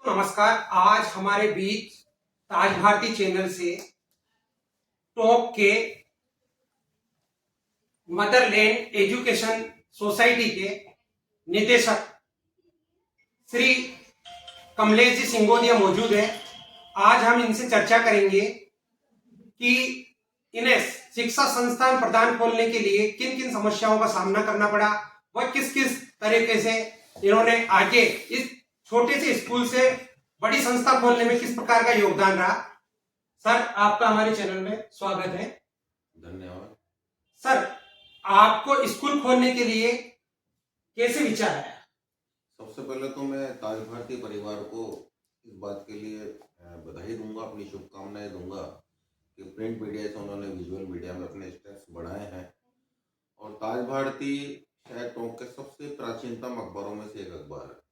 नमस्कार। आज हमारे बीच ताज भारती चैनल से टॉप के मदरलैंड एजुकेशन सोसाइटी के निदेशक श्री कमलेश जी सिंगोदिया मौजूद है। आज हम इनसे चर्चा करेंगे कि इन्हें शिक्षा संस्थान प्रदान खोलने के लिए किन किन समस्याओं का सामना करना पड़ा व किस किस तरीके से इन्होंने आगे इस छोटे से स्कूल से बड़ी संस्था खोलने में किस प्रकार का योगदान रहा। सर, आपका हमारे चैनल में स्वागत है। धन्यवाद। सर, आपको स्कूल खोलने के लिए कैसे विचार आया? सबसे पहले तो मैं ताज भारती परिवार को इस बात के लिए बधाई दूंगा, अपनी शुभकामनाएं दूंगा कि प्रिंट मीडिया से उन्होंने विजुअल मीडिया में अपने स्टेप्स बढ़ाए हैं। और ताज भारती शायद टोंक के सबसे प्राचीनतम अखबारों में से एक अखबार है।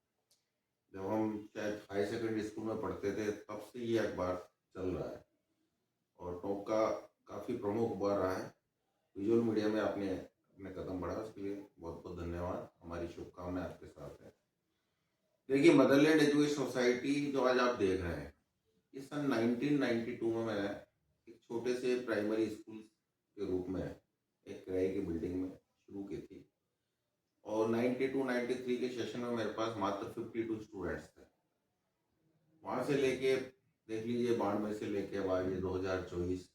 जब हम शायद हाई सेकेंडरी स्कूल में पढ़ते थे तब से ये अखबार चल रहा है और टोंक का काफ़ी प्रमुख अखबार रहा है। विजुअल मीडिया में आपने अपने कदम बढ़ाया, उसके लिए बहुत बहुत धन्यवाद। हमारी शुभकामनाएं आपके साथ है। देखिए, मदरलैंड एजुकेशन सोसाइटी जो आज आप देख रहे हैं, ये सन 1992 में मैंने एक छोटे से प्राइमरी स्कूल के रूप में एक किराए की बिल्डिंग में शुरू की थी और 92-93 के सेशन में मेरे पास मात्र 52 स्टूडेंट्स थे। वहाँ से लेके देख लीजिए 92 से लेके अब आज ये 2024,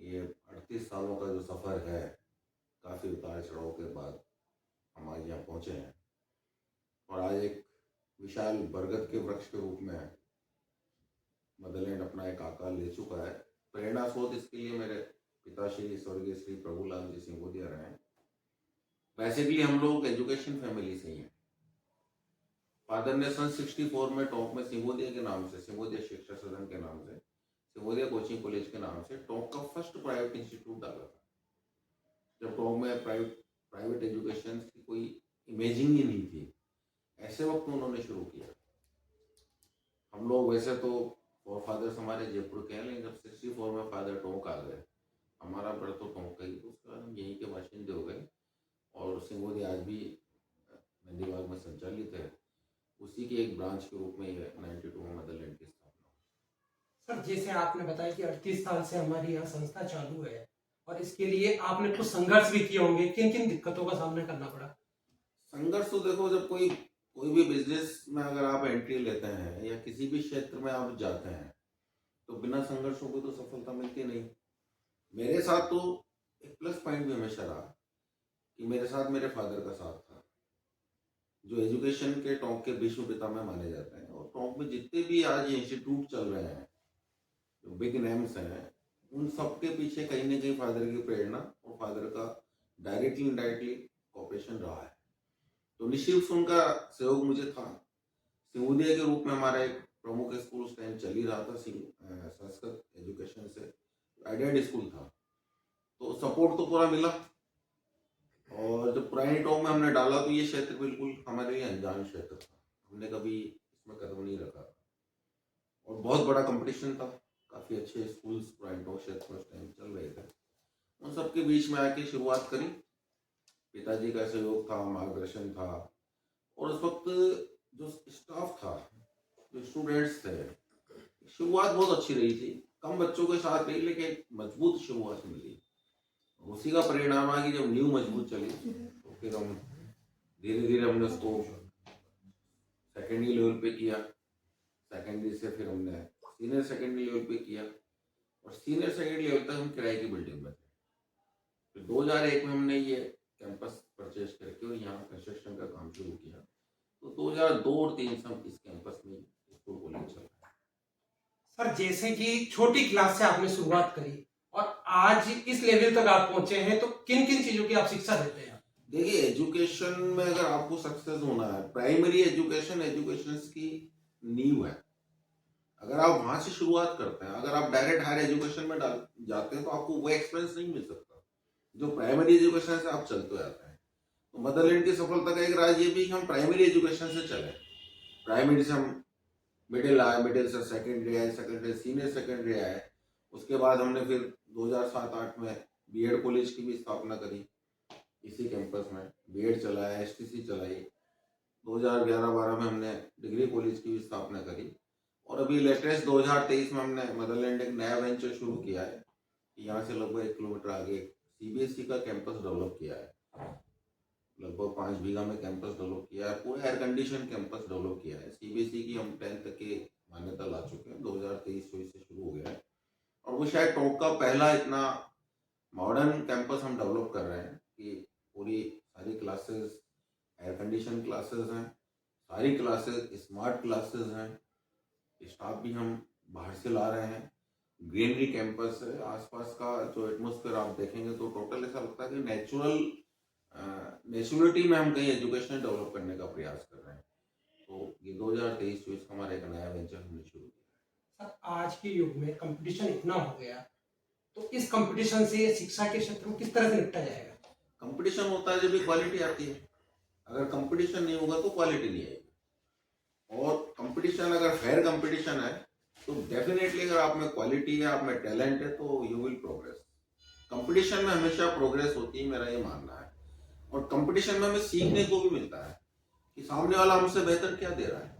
ये 38 सालों का जो सफ़र है, काफ़ी उतार चढ़ाव के बाद हम आज यहाँ पहुँचे हैं और आज एक विशाल बरगद के वृक्ष के रूप में मदरलैंड अपना एक आकार ले चुका है। प्रेरणा स्रोत इसके लिए मेरे पिताश्री स्वर्गीय श्री प्रभुलाल जी सिंगोदिया रहे हैं। बेसिकली हम लोग एजुकेशन फैमिली से ही हैं। फादर ने सन 64 में टोंक में सिंगोदिया के नाम से, सिंगोदिया शिक्षा सदन के नाम से, सिंगोदिया कोचिंग कॉलेज के नाम से टोंक का फर्स्ट प्राइवेट इंस्टीट्यूट डाला था। जब टोंक में प्राइवेट एजुकेशन की कोई इमेजिंग ही नहीं थी, ऐसे वक्त में उन्होंने शुरू किया। हम लोग वैसे तो और फादर्स हमारे जयपुर के हैं, लेकिन जब 64 में फादर टोंक आ गए, हमारा बड़ा तो टोंक का ही, तो उसके बाद हम यहीं के बाशिंदे हो गए और सिंगोदिया आज भी नंदीबाग में संचालित है। उसी के एक ब्रांच के रूप में ये 92 में मदरलैंड की स्थापना। सर, जैसे आपने बताया कि 38 साल से हमारी यहाँ संस्था चालू है और इसके लिए आपने कुछ संघर्ष भी किए होंगे, किन किन दिक्कतों का सामना करना पड़ा? संघर्ष तो देखो, जब कोई भी बिजनेस में अगर आप एंट्री लेते हैं या किसी भी क्षेत्र में आप जाते हैं तो बिना संघर्षों को तो सफलता मिलती नहीं। मेरे साथ तो एक प्लस पॉइंट भी हमेशा रहा कि मेरे साथ मेरे फादर का साथ था, जो एजुकेशन के टोंक के विश्व पिता में माने जाते हैं। और टोंक में जितने भी आज इंस्टीट्यूट चल रहे हैं, जो बिग नेम्स हैं, उन सबके पीछे कहीं ना कहीं फादर की प्रेरणा और फादर का डायरेक्टली इनडायरेक्टली कॉपरेशन रहा है। तो निश्चित से उनका सहयोग मुझे था। सिंगोदिया के रूप में हमारा एक प्रमुख स्कूल उस टाइम चल ही रहा था, संस्कृत एजुकेशन से एडेड स्कूल था, तो सपोर्ट तो पूरा मिला। और जब पुरानी टोंक में हमने डाला तो ये क्षेत्र बिल्कुल हमारे लिए अनजान क्षेत्र था, हमने कभी इसमें कदम नहीं रखा और बहुत बड़ा कंपटीशन था। काफ़ी अच्छे स्कूल्स पुरानी टोंक क्षेत्र में उस टाइम चल रहे थे। उन सबके बीच में आके शुरुआत करी। पिताजी का सहयोग था, मार्गदर्शन था और उस वक्त जो स्टाफ था, जो स्टूडेंट्स थे, शुरुआत बहुत अच्छी रही थी। कम बच्चों के साथ रही लेकिन मजबूत शुरुआत मिली। उसी का परिणाम है कि जब न्यू मजबूत चली तो फिर हम धीरे धीरे हमने उसको सेकेंडरी लेवल पे किया। सेकेंडरी से फिर हमने सीनियर सेकेंडरी लेवल पे किया और सीनियर सेकेंडरी लेवल तक हम किराए की बिल्डिंग में थे। फिर 2001 में हमने ये कैंपस परचेज करके और यहाँ कंस्ट्रक्शन का काम शुरू किया। तो 2002 और 2003 से हम इस कैंपस में स्कूल कॉलेज चल रहा है। सर, जैसे कि छोटी क्लास से आपने शुरुआत करी और आज इस लेवल तक आप पहुंचे हैं, तो किन किन चीजों की आप शिक्षा देते हैं? देखिए, एजुकेशन में अगर आपको सक्सेस होना है, प्राइमरी एजुकेशन की नींव है। अगर आप वहां से शुरुआत करते हैं, अगर आप डायरेक्ट हायर एजुकेशन में जाते हैं तो आपको वो एक्सपीरियंस नहीं मिल सकता जो प्राइमरी एजुकेशन से आप चलते आते हैं। तो मदरलैंड की सफलता का एक राज ये भी कि हम प्राइमरी एजुकेशन से चले। प्राइमरी से हम मिडिल आए, मिडिल से सेकेंडरी आए, सेकेंडरी सीनियर सेकेंडरी आए। उसके बाद हमने फिर 2007-08 में बीएड कॉलेज की भी स्थापना करी। इसी कैंपस में बीएड चलाया, एसटीसी चलाई। 2011-12 में हमने डिग्री कॉलेज की भी स्थापना करी और अभी लेटेस्ट 2023 में हमने मदरलैंड एक नया वेंचर शुरू किया है। यहाँ से लगभग 1 किलोमीटर आगे सीबीएसई का कैंपस डेवलप किया है। लगभग 5 बीघा में कैंपस डेवलप किया है, पूरा एयर कंडीशन कैंपस डेवलप किया है। सीबीएसई की हम 10th तक की मान्यता ला चुके हैं, 2023-24 से शुरू हो गया है और वो शायद टॉप का पहला इतना मॉडर्न कैंपस हम डेवलप कर रहे हैं कि पूरी सारी क्लासेस एयर कंडीशन क्लासेस हैं, सारी क्लासेस स्मार्ट क्लासेस हैं, स्टाफ भी हम बाहर से ला रहे हैं, ग्रीनरी कैंपस है, आसपास का जो एटमोसफेयर आप देखेंगे तो टोटल ऐसा लगता है कि नेचुरलिटी में हम कहीं एजुकेशन डेवलप करने का प्रयास कर रहे हैं। तो ये 2023-24 का हमारा एक नया वेंचर हमने शुरू किया। सर, आज के युग में कंपटीशन इतना हो गया, तो इस कंपटीशन से शिक्षा के क्षेत्र में किस तरह से निपटा जाएगा? कंपटीशन होता है जब भी क्वालिटी आती है। अगर कंपटीशन नहीं होगा तो क्वालिटी नहीं आएगी। और कंपटीशन अगर फेयर कंपटीशन है तो डेफिनेटली अगर आप में क्वालिटी है, आप में टैलेंट है तो यू विल प्रोग्रेस। कंपटीशन में हमेशा प्रोग्रेस होती है, मेरा ये मानना है। और कंपटीशन में हमें सीखने को भी मिलता है कि सामने वाला हमसे बेहतर क्या दे रहा है,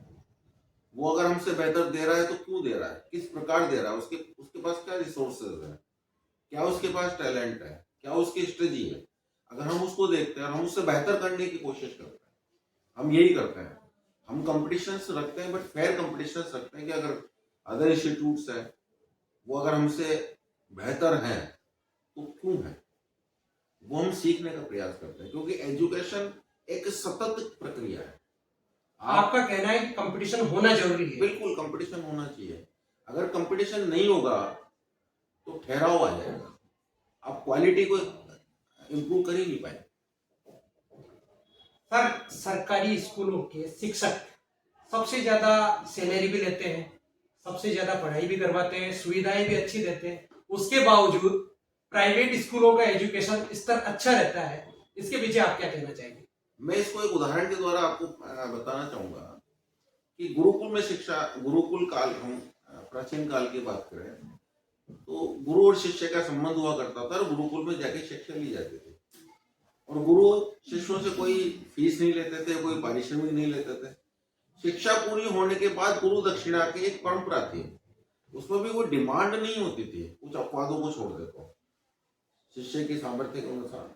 वो अगर हमसे बेहतर दे रहा है तो क्यों दे रहा है, किस प्रकार दे रहा है, उसके पास क्या रिसोर्सेज है, क्या उसके पास टैलेंट है, क्या उसकी स्ट्रेटजी है। अगर हम उसको देखते हैं और हम उससे बेहतर करने की कोशिश करते हैं, हम यही करते हैं, हम कंपटीशंस रखते हैं, बट फेयर कंपटीशंस रखते हैं कि अगर अदर इंस्टीट्यूट्स हैं वो अगर हमसे बेहतर हैं तो क्यों है, वो हम सीखने का प्रयास करते हैं, क्योंकि एजुकेशन एक सतत प्रक्रिया है। आपका कहना है कि कंपटीशन होना जरूरी है? बिल्कुल कंपटीशन होना चाहिए। अगर कंपटीशन नहीं होगा तो ठहराव आ जाएगा, आप क्वालिटी को इम्प्रूव कर ही नहीं पाए। सर, सरकारी स्कूलों के शिक्षक सबसे ज्यादा सैलरी भी लेते हैं, सबसे ज्यादा पढ़ाई भी करवाते हैं, सुविधाएं भी अच्छी देते हैं, उसके बावजूद प्राइवेट स्कूलों का एजुकेशन स्तर अच्छा रहता है, इसके पीछे आप क्या कहना चाहेंगे? मैं इसको एक उदाहरण के द्वारा आपको बताना चाहूंगा कि गुरुकुल में शिक्षा, गुरुकुल काल, हम प्राचीन काल की बात करें तो गुरु और शिष्य का संबंध हुआ करता था और गुरुकुल में जाके शिक्षा ली जाती थी और गुरु शिष्यों से कोई फीस नहीं लेते थे, कोई पारिश्रमिक नहीं लेते थे। शिक्षा पूरी होने के बाद गुरु दक्षिणा की एक परंपरा थी, उसमें भी वो डिमांड नहीं होती थी, कुछ अपवादों को छोड़ देते शिष्य की सामर्थ्य के अनुसार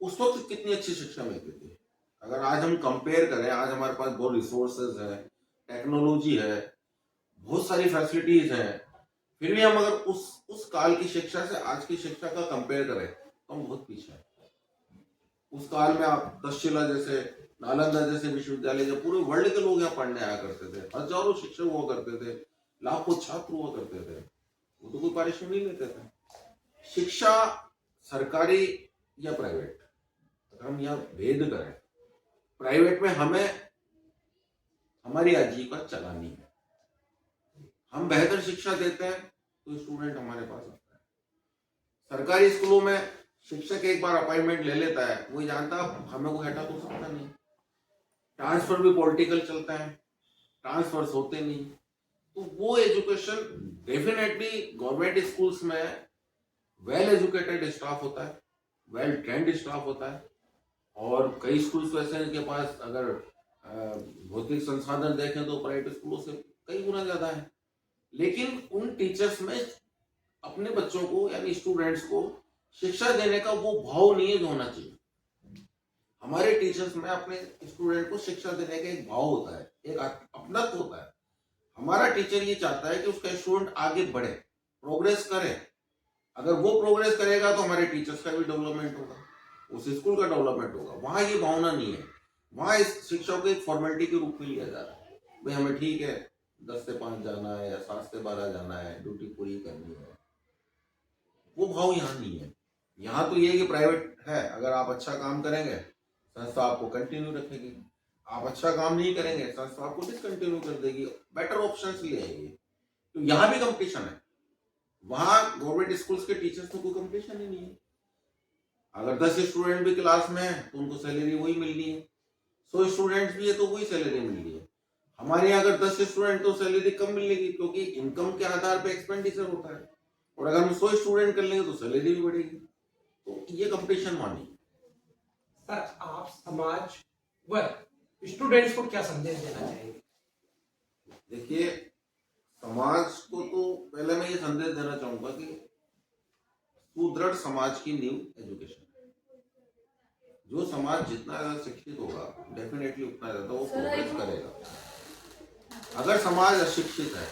उस वक्त कितनी अच्छी शिक्षा मिलती थी। अगर आज हम कंपेयर करें, आज हमारे पास बहुत रिसोर्सेज है, टेक्नोलॉजी है, बहुत सारी फैसिलिटीज हैं, फिर भी हम अगर उस काल की शिक्षा से आज की शिक्षा का कंपेयर करें तो हम बहुत पीछे हैं। उस काल में आप तक्षशिला जैसे, नालंदा जैसे विश्वविद्यालय, जो पूरे वर्ल्ड के लोग यहाँ पढ़ने आया करते थे, हजारों शिक्षक हुआ करते थे, लाखों छात्र हुआ करते थे, वो तो कोई पारिश्रमिक नहीं लेते थे। शिक्षा सरकारी या प्राइवेट, अगर हम यहाँ भेद करें, प्राइवेट में हमें हमारी आजीविका चलानी है, हम बेहतर शिक्षा देते हैं तो स्टूडेंट हमारे पास आता है। सरकारी स्कूलों में शिक्षक एक बार अपॉइंटमेंट ले लेता है, वो जानता हमें कोई हटा तो सकता नहीं, ट्रांसफर भी पॉलिटिकल चलता है, ट्रांसफर्स होते नहीं। तो वो एजुकेशन डेफिनेटली गवर्नमेंट स्कूल्स में वेल एजुकेटेड स्टाफ होता है, वेल ट्रेंड स्टाफ होता है, और कई स्कूल्स वैसे हैं जिनके पास अगर भौतिक संसाधन देखें तो प्राइवेट स्कूलों से कई गुना ज्यादा है, लेकिन उन टीचर्स में अपने बच्चों को यानी स्टूडेंट्स को शिक्षा देने का वो भाव नहीं है जो होना चाहिए। हमारे टीचर्स में अपने स्टूडेंट को शिक्षा देने का एक भाव होता है, एक अपनत्व होता है। हमारा टीचर ये चाहता है कि उसका स्टूडेंट आगे बढ़े, प्रोग्रेस करे। अगर वो प्रोग्रेस करेगा तो हमारे टीचर्स का भी डेवलपमेंट होगा, उस स्कूल का डेवलपमेंट होगा। वहां ये भावना नहीं है, वहां इस शिक्षा को एक फॉर्मेलिटी के रूप में लिया जा रहा है। भाई हमें ठीक है 10 से 5 जाना है या 7 से 12 जाना है, ड्यूटी पूरी करनी है, वो भाव यहाँ नहीं है। यहाँ तो ये है कि प्राइवेट है, अगर आप अच्छा काम करेंगे संस्था आपको कंटिन्यू रखेगी, आप अच्छा काम नहीं करेंगे संस्था आपको डिसकंटिन्यू कर देगी, बेटर ऑप्शंस ले आएगी। तो यहाँ भी कंपटीशन है, वहां गवर्नमेंट स्कूल्स के टीचर्स में कोई कंपटीशन ही नहीं है। अगर 10 स्टूडेंट भी क्लास में है तो उनको सैलरी वही मिलनी है, 100 स्टूडेंट्स भी है तो वही सैलरी मिलनी है। हमारे यहाँ अगर 10 स्टूडेंट तो सैलरी कम मिलेगी, क्योंकि इनकम के आधार पे एक्सपेंडिचर होता है, और अगर हम 100 स्टूडेंट कर लेंगे तो सैलरी भी बढ़ेगी। तो ये कंपटीशन मानी। सर, आप समाज व स्टूडेंट्स को क्या संदेश देना चाहेंगे? देखिए, समाज को तो पहले मैं ये संदेश देना चाहूंगा कि सुदृढ़ समाज की नींव एजुकेशन है। जो समाज जितना ज्यादा शिक्षित होगा डेफिनेटली उतना ज्यादा वो प्रोग्रेस करेगा। अगर समाज अशिक्षित है,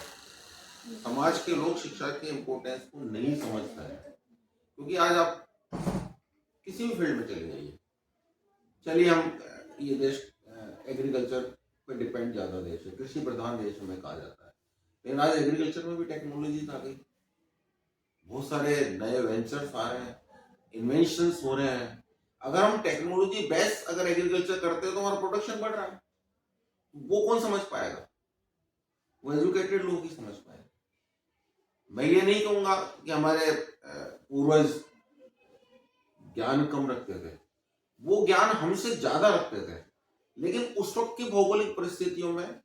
समाज के लोग शिक्षा के इम्पोर्टेंस को नहीं समझता है, क्योंकि आज आप किसी भी फील्ड में चले जाइए, चलिए हम ये देश एग्रीकल्चर पे डिपेंड ज्यादा देश है, कृषि प्रधान देश हमें कहा जाता है, लेकिन आज एग्रीकल्चर में भी टेक्नोलॉजी आ गई, बहुत सारे नए वेंचर्स आ रहे हैं, इन्वेंशंस हो रहे हैं। अगर हम टेक्नोलॉजी बेस्ड अगर एग्रीकल्चर करते हैं तो हमारा प्रोडक्शन बढ़ रहा है। वो कौन समझ पाएगा? वो एजुकेटेड लोग ही समझ पाएंगे। मैं ये नहीं कहूंगा कि हमारे पूर्वज ज्ञान कम रखते थे, वो ज्ञान हमसे ज्यादा रखते थे, लेकिन उस वक्त की भौगोलिक परिस्थितियों में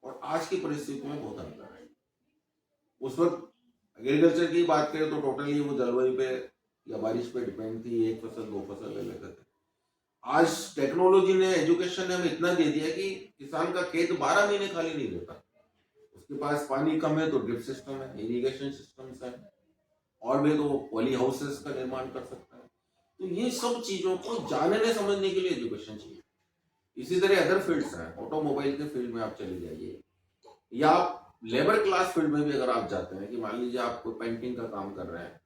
और आज की परिस्थितियों में बहुत अंतर है। उस वक्त एग्रीकल्चर की बात करें तो टोटली वो जलवायु पे या बारिश पे डिपेंड थी, एक फसल दो फसल ले लेते थे। आज टेक्नोलॉजी ने, एजुकेशन ने हमें इतना दे दिया कि किसान का खेत 12 महीने खाली नहीं रहता। उसके पास पानी कम है तो ड्रिप सिस्टम है, इरिगेशन सिस्टम्स है, और भी तो पॉली हाउसेस का निर्माण कर सकता है। तो ये सब चीजों को जानने समझने के लिए एजुकेशन चाहिए। इसी तरह अदर फील्ड्स हैं, ऑटोमोबाइल के फील्ड में आप चले जाइए, या आप लेबर क्लास फील्ड में भी अगर आप जाते हैं कि मान लीजिए आप कोई पेंटिंग का काम कर रहे हैं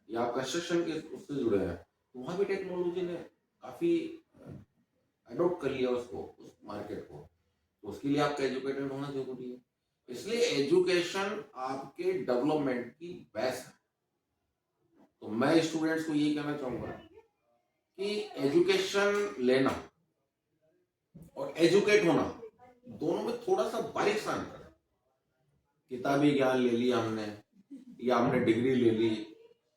या आप कंस्ट्रक्शन के उससे जुड़े हैं, तो वहां भी टेक्नोलॉजी ने काफी अडोप्ट कर लिया उसको, उस मार्केट को। तो उसके लिए आपका एजुकेटेड होना जरूरी है। इसलिए एजुकेशन आपके डेवलपमेंट की बेस है। तो मैं स्टूडेंट्स को ये कहना चाहूंगा कि एजुकेशन लेना और एजुकेट होना दोनों में थोड़ा सा बारीक सा अंतर है। किताबी ज्ञान ले लिया हमने, या हमने डिग्री ले ली,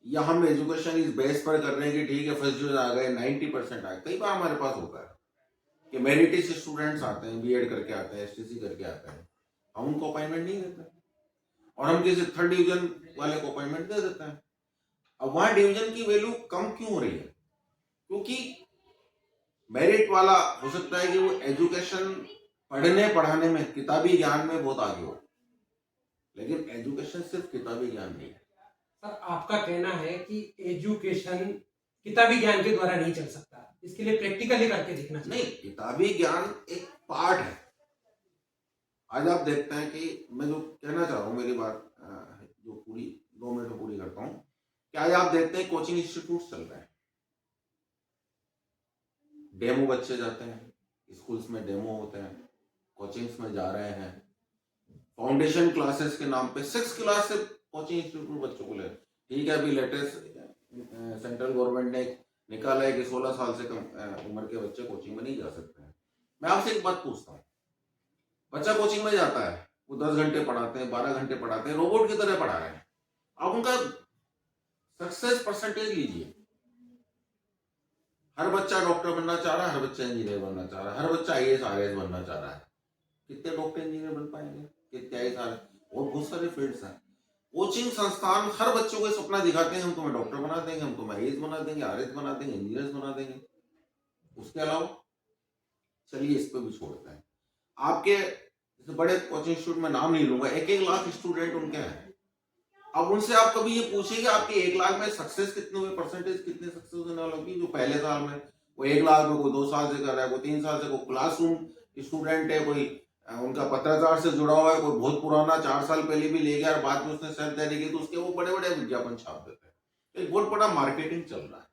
या हम एजुकेशन इस बेस पर कर रहे हैं कि ठीक है फर्स्ट ईयर आ गए, 90% आ गए। कई बार हमारे पास होता है कि मेरिटिश स्टूडेंट्स आते हैं, बीएड करके आते हैं, एसटीसी करके आते हैं, हम उनको अपॉइंटमेंट नहीं देते और हम किसी थर्ड डिवीजन वाले को अपॉइंटमेंट दे देते हैं। अब वहां डिवीजन की वैल्यू कम क्यों हो रही है? क्योंकि मेरिट वाला हो सकता है कि वो एजुकेशन पढ़ने पढ़ाने में, किताबी ज्ञान में बहुत आगे हो, लेकिन एजुकेशन सिर्फ किताबी ज्ञान नहीं है। सर, आपका कहना है कि एजुकेशन किताबी ज्ञान के द्वारा नहीं चल सकता, इसके लिए प्रैक्टिकली करके दिखना चाहिए। नहीं, किताबी ज्ञान एक पार्ट है। आज आप देखते हैं कि मैं जो कहना चाह रहा हूँ, मेरी बात जो पूरी 2 मिनट में पूरी करता हूँ, कि आज आप देखते हैं कोचिंग इंस्टीट्यूट चल रहे हैं, डेमो बच्चे जाते हैं, स्कूल्स में डेमो होते हैं, कोचिंग्स में जा रहे हैं, फाउंडेशन क्लासेस के नाम पे 6 क्लास से कोचिंग इंस्टीट्यूट बच्चों को ले। ठीक है, अभी लेटेस्ट सेंट्रल गवर्नमेंट ने निकाला है कि 16 साल से कम उम्र के बच्चे कोचिंग में नहीं जा सकते हैं। मैं आपसे एक बात पूछता हूँ, बच्चा कोचिंग में जाता है, वो 10 घंटे पढ़ाते हैं, 12 घंटे पढ़ाते हैं, रोबोट की तरह पढ़ा रहे हैं। आप उनका सक्सेस परसेंटेज लीजिए। हर बच्चा डॉक्टर बनना चाह रहा है, हर बच्चा इंजीनियर बनना चाह रहा है, हर बच्चा आईएएस आईएएस बनना चाह रहा है। कितने डॉक्टर इंजीनियर बन पाएंगे? कितने आईएएस? और बहुत सारे फील्ड्स हैं। कोचिंग संस्थान हर बच्चों को सपना दिखाते हैं, हम तुम्हें डॉक्टर बना देंगे, हम तुम्हें आईएएस बना देंगे, आरएस बना देंगे, इंजीनियर्स बना देंगे। उसके अलावा चलिए इस पर भी छोड़ते हैं। आपके जैसे बड़े कोचिंग इंस्टीट्यूट में नाम नहीं लूंगा, 1-1 लाख स्टूडेंट उनके हैं। अब उनसे आप कभी ये पूछिए कि आपके 1 लाख में सक्सेस कितने हुए, परसेंटेज कितने सक्सेस होने वालों की? जो पहले साल में वो 1 लाख में कोई 2 साल से कर रहा है, कोई 3 साल से, कोई क्लासरूम स्टूडेंट है, कोई उनका पत्राचार से जुड़ा हुआ है, कोई बहुत पुराना 4 साल पहले भी ले गया और बाद में उसने सेल्फ तैयारी की, तो उसके वो बड़े बड़े विज्ञापन छाप देते हैं। एक बहुत बड़ा मार्केटिंग चल रहा है,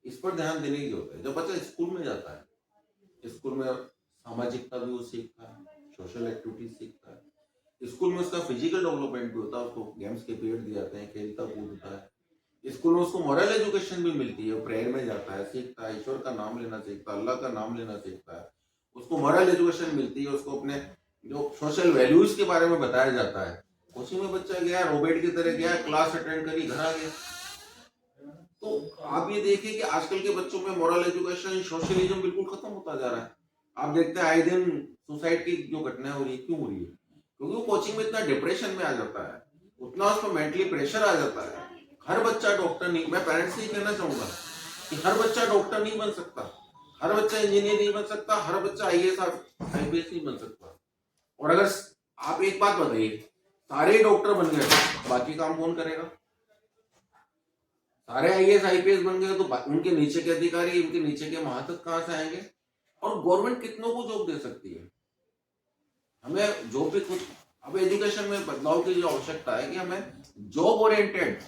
इस पर ध्यान देने की जरूरत है। जब बच्चा स्कूल में जाता है, स्कूल में सामाजिकता भी वो सीखता है, सोशल एक्टिविटीज सीखता है, स्कूल में उसका फिजिकल डेवलपमेंट भी होता है, उसको गेम्स के पीरियड दिए जाते हैं, खेलता कूदता है। स्कूल में उसको मॉरल एजुकेशन भी मिलती है, प्रेयर में जाता है, सीखता है, ईश्वर का नाम लेना सीखता है, अल्लाह का नाम लेना सीखता है, उसको मॉरल एजुकेशन मिलती है, उसको अपने जो सोशल वैल्यूज के बारे में बताया जाता है। कोचिंग में बच्चा गया, रोबोट की तरह गया, क्लास अटेंड करी, घर आ गया। तो आप ये देखिए कि आजकल के बच्चों में मॉरल एजुकेशन, सोशलिज्म बिल्कुल खत्म होता जा रहा है। आप देखते हैं आए दिन सुसाइड की जो घटनाएं हो रही है, क्यों हो रही है? क्योंकि वो कोचिंग में इतना डिप्रेशन में आ जाता है, उतना उसमें मेंटली प्रेशर आ जाता है। हर बच्चा डॉक्टर नहीं, मैं पेरेंट्स से ही कहना चाहूंगा कि हर बच्चा डॉक्टर नहीं बन सकता, हर बच्चा इंजीनियर नहीं बन सकता, हर बच्चा आईएएस आईपीएस नहीं बन सकता। और अगर आप एक बात बताइए, सारे डॉक्टर बन गए तो बाकी काम कौन करेगा? सारे आईएएस आईपीएस बन गए तो उनके नीचे के अधिकारी, उनके नीचे के महातक कहां से आएंगे? और गवर्नमेंट कितनों को जॉब दे सकती है? हमें जॉब भी खुद, अब एजुकेशन में बदलाव की जो आवश्यकता है कि हमें जॉब ओरिएंटेड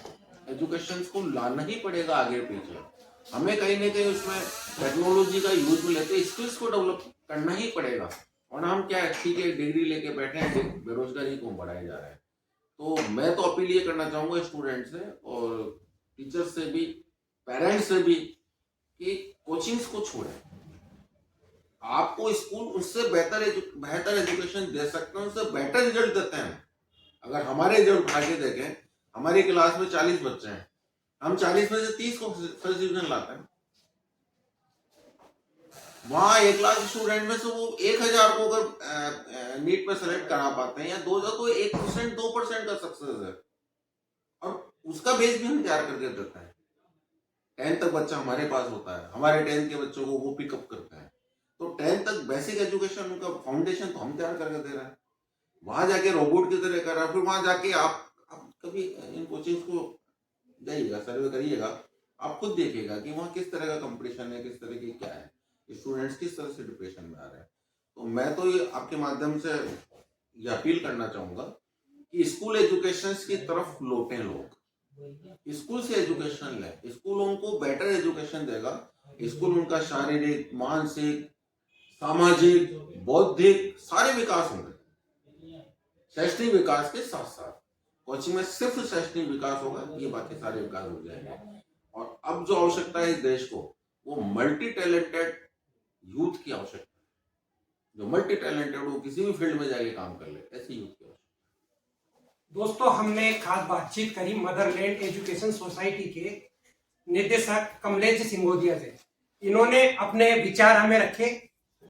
एजुकेशन को लाना ही पड़ेगा आगे पीछे। हमें कहीं ना कहीं उसमें टेक्नोलॉजी का यूज में लेते स्किल्स को डेवलप करना ही पड़ेगा। और हम क्या ठीक है डिग्री लेके बैठे हैं, बेरोजगारी को बढ़ाए जा रहे हैं। तो मैं तो अपील ये करना चाहूंगा स्टूडेंट से और टीचर से भी, पेरेंट्स से भी, कि कोचिंग्स को छोड़ें। आपको स्कूल उससे बेहतर एजुकेशन दे सकते हैं, उससे बेटर रिजल्ट देते हैं। अगर हमारे रिजल्ट उठा के देखें, हमारी क्लास में 40 बच्चे हैं, हम 40 में से 30 को फर्स्ट डिवीजन लाते हैं। वहां 1 लाख स्टूडेंट में से वो 1000 को अगर नीट में सेलेक्ट करा पाते हैं या 2000, तो 1% 2% का सक्सेस है। और उसका बेस भी हम तैयार करके देते हैं। 10th तक बच्चा हमारे पास होता है, हमारे 10th के बच्चों को वो पिकअप करता है। तो 10th तक बेसिक एजुकेशन, उनका फाउंडेशन तो हम तैयार करके दे रहे हैं। वहां जाके रोबोट की तरह कर रहा है। फिर वहां जाके आप कभी इन कोचिंग्स को जाइएगा, सर्वे करिएगा, आप खुद देखिएगा कि वहाँ किस तरह का कंपटीशन है, किस तरह की क्या है, स्टूडेंट्स किस तरह से डिप्रेशन में आ रहे हैं। तो मैं तो ये आपके माध्यम से ये अपील करना चाहूंगा कि स्कूल एजुकेशन की तरफ लौटें लोग, स्कूल से एजुकेशन लें। स्कूल उनको बेटर एजुकेशन देगा। स्कूल उनका शारीरिक, मानसिक, सामाजिक, बौद्धिक सारे विकास होंगे। शैक्षणिक विकास के साथ साथ कोचिंग में सिर्फ शैक्षणिक विकास होगा, ये बाकी सारे विकास हो जाएंगे। और अब जो आवश्यकता है इस देश को, वो मल्टी टैलेंटेड यूथ की आवश्यकता है। जो मल्टी टैलेंटेड हो, किसी भी फील्ड में जाके काम कर ले, ऐसी यूथ की आवश्यकता। दोस्तों, हमने खास बातचीत करी मदरलैंड एजुकेशन सोसाइटी के निदेशक कमलेश सिंगोदिया से। इन्होंने अपने विचार हमें रखे